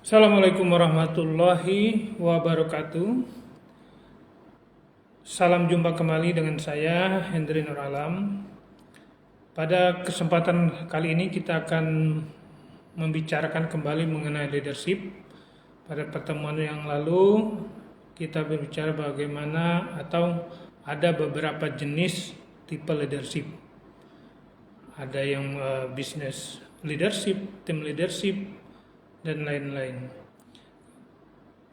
Assalamualaikum warahmatullahi wabarakatuh. Salam jumpa kembali dengan saya Hendri Nur Alam. Pada kesempatan kali ini kita akan membicarakan kembali mengenai leadership. Pada pertemuan yang lalu kita berbicara bagaimana atau ada beberapa jenis tipe leadership. Ada yang business leadership, team leadership, dan lain-lain.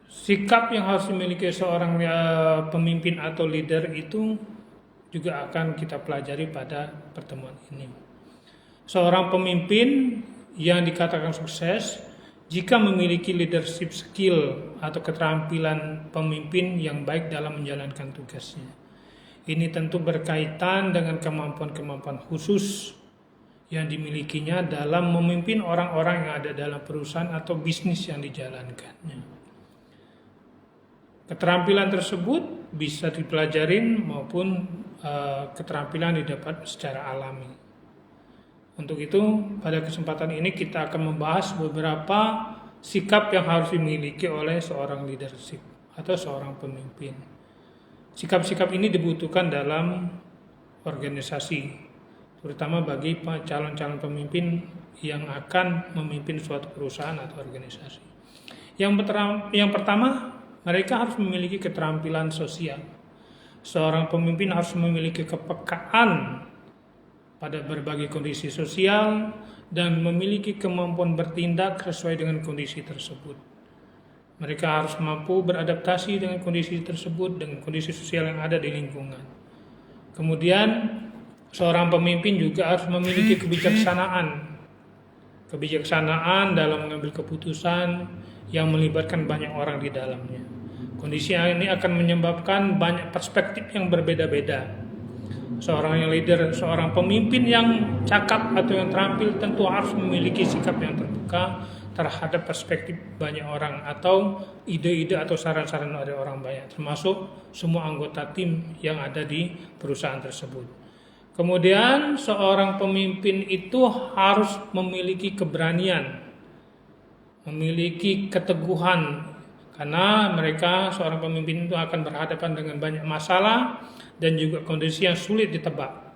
Sikap yang harus dimiliki seorang pemimpin atau leader itu juga akan kita pelajari pada pertemuan ini. Seorang pemimpin yang dikatakan sukses jika memiliki leadership skill atau keterampilan pemimpin yang baik dalam menjalankan tugasnya. Ini tentu berkaitan dengan kemampuan-kemampuan khusus yang dimilikinya dalam memimpin orang-orang yang ada dalam perusahaan atau bisnis yang dijalankannya. Keterampilan tersebut bisa dipelajarin maupun keterampilan didapat secara alami. Untuk itu, pada kesempatan ini kita akan membahas beberapa sikap yang harus dimiliki oleh seorang leadership atau seorang pemimpin. Sikap-sikap ini dibutuhkan dalam organisasi, terutama bagi calon-calon pemimpin yang akan memimpin suatu perusahaan atau organisasi. Yang pertama, mereka harus memiliki keterampilan sosial. Seorang pemimpin harus memiliki kepekaan pada berbagai kondisi sosial dan memiliki kemampuan bertindak sesuai dengan kondisi tersebut. Mereka harus mampu beradaptasi dengan kondisi tersebut, dengan kondisi sosial yang ada di lingkungan. Kemudian, seorang pemimpin juga harus memiliki kebijaksanaan dalam mengambil keputusan yang melibatkan banyak orang di dalamnya. Kondisi ini akan menyebabkan banyak perspektif yang berbeda-beda. Seorang yang leader, seorang pemimpin yang cakap atau yang terampil tentu harus memiliki sikap yang terbuka terhadap perspektif banyak orang atau ide-ide atau saran-saran dari orang banyak, termasuk semua anggota tim yang ada di perusahaan tersebut. Kemudian seorang pemimpin itu harus memiliki keberanian, memiliki keteguhan, karena seorang pemimpin itu akan berhadapan dengan banyak masalah dan juga kondisi yang sulit ditebak.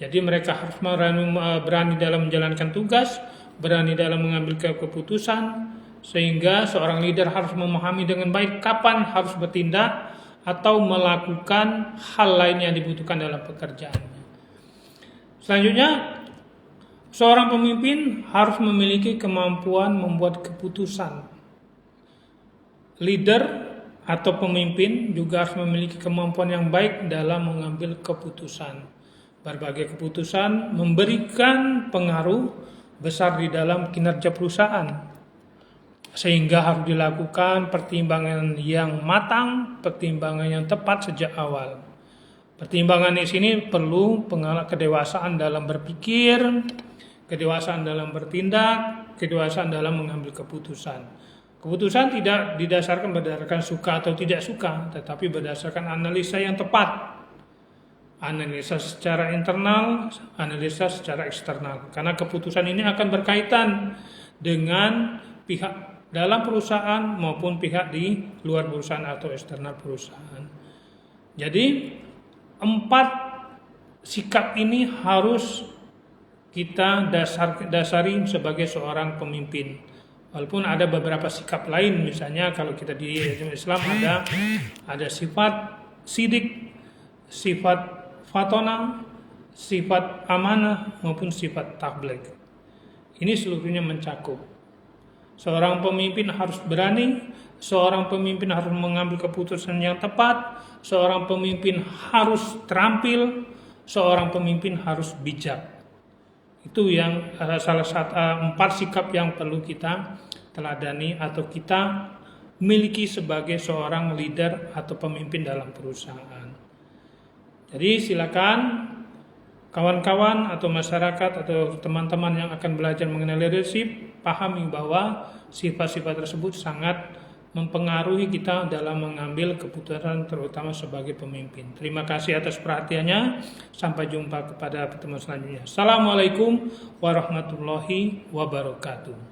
Jadi mereka harus berani dalam menjalankan tugas, berani dalam mengambil keputusan, sehingga seorang leader harus memahami dengan baik kapan harus bertindak atau melakukan hal lain yang dibutuhkan dalam pekerjaan. Selanjutnya, seorang pemimpin harus memiliki kemampuan membuat keputusan. Leader atau pemimpin juga harus memiliki kemampuan yang baik dalam mengambil keputusan. Berbagai keputusan memberikan pengaruh besar di dalam kinerja perusahaan, sehingga harus dilakukan pertimbangan yang matang, pertimbangan yang tepat sejak awal. Pertimbangan di sini perlu kedewasaan dalam berpikir, kedewasaan dalam bertindak, kedewasaan dalam mengambil keputusan. Keputusan tidak didasarkan berdasarkan suka atau tidak suka, tetapi berdasarkan analisa yang tepat. Analisa secara internal, analisa secara eksternal. Karena keputusan ini akan berkaitan dengan pihak dalam perusahaan maupun pihak di luar perusahaan atau eksternal perusahaan. Jadi 4 sikap ini harus kita dasari sebagai seorang pemimpin. Walaupun ada beberapa sikap lain, misalnya kalau kita di Islam ada sifat sidik, sifat fatona, sifat amanah maupun sifat tabligh. Ini seluruhnya mencakup. Seorang pemimpin harus berani, seorang pemimpin harus mengambil keputusan yang tepat, seorang pemimpin harus terampil, seorang pemimpin harus bijak. Itu yang salah satu 4 sikap yang perlu kita teladani atau kita miliki sebagai seorang leader atau pemimpin dalam perusahaan. Jadi silakan kawan-kawan atau masyarakat atau teman-teman yang akan belajar mengenai leadership pahami bahwa sifat-sifat tersebut sangat mempengaruhi kita dalam mengambil keputusan terutama sebagai pemimpin. Terima kasih atas perhatiannya. Sampai jumpa kepada pertemuan selanjutnya. Assalamualaikum warahmatullahi wabarakatuh.